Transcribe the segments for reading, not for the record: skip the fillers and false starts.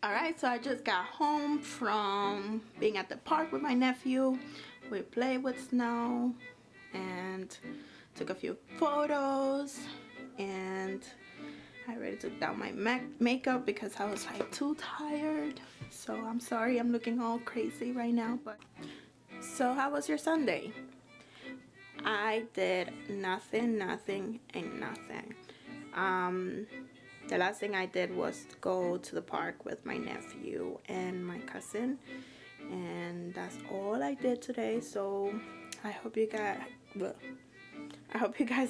Alright, so I just got home from being at the park with my nephew. We played with snow and took a few photos, and I already took down my makeup because I was like too tired. So I'm sorry I'm looking all crazy right now. But so how was your Sunday? I did nothing. The last thing I did was go to the park with my nephew and my cousin, and that's all I did today. So I hope you guys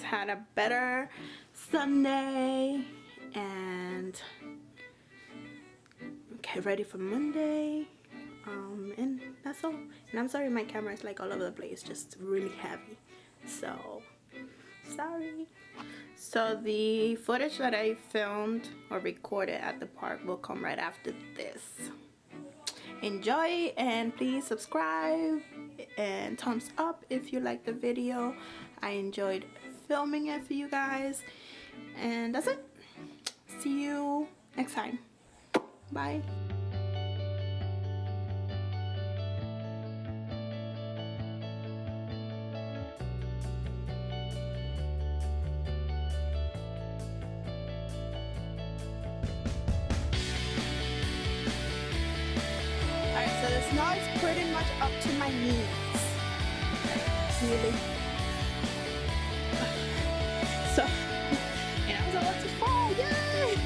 had a better Sunday and get ready for Monday. And that's all. And I'm sorry my camera is like all over the place, just really heavy, so sorry. So the footage that I filmed or recorded at the park will come right after this. Enjoy, and please subscribe and thumbs up if you like the video. I enjoyed filming it for you guys, and that's it. See you next time. Bye. Alright, so the snow is pretty much up to my knees. Really. So, and I was about to fall. Yay!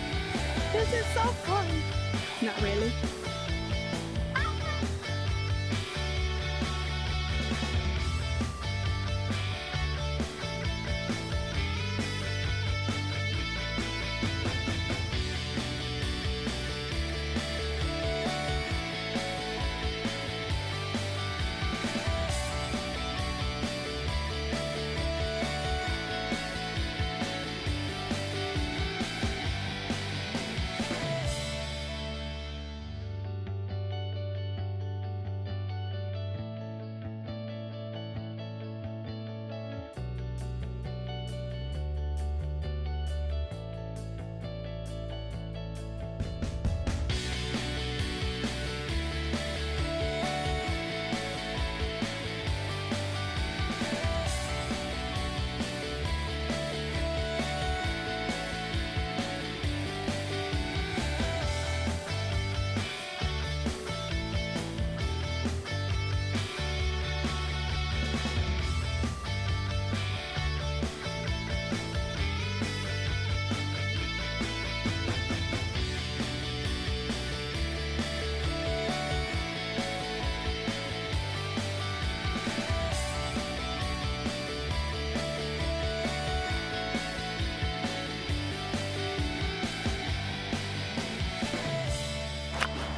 This is so fun. Not really.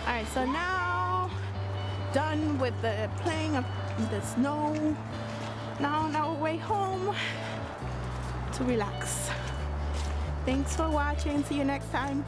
Alright, so now done with the playing of the snow. Now on our way home to relax. Thanks for watching. See you next time.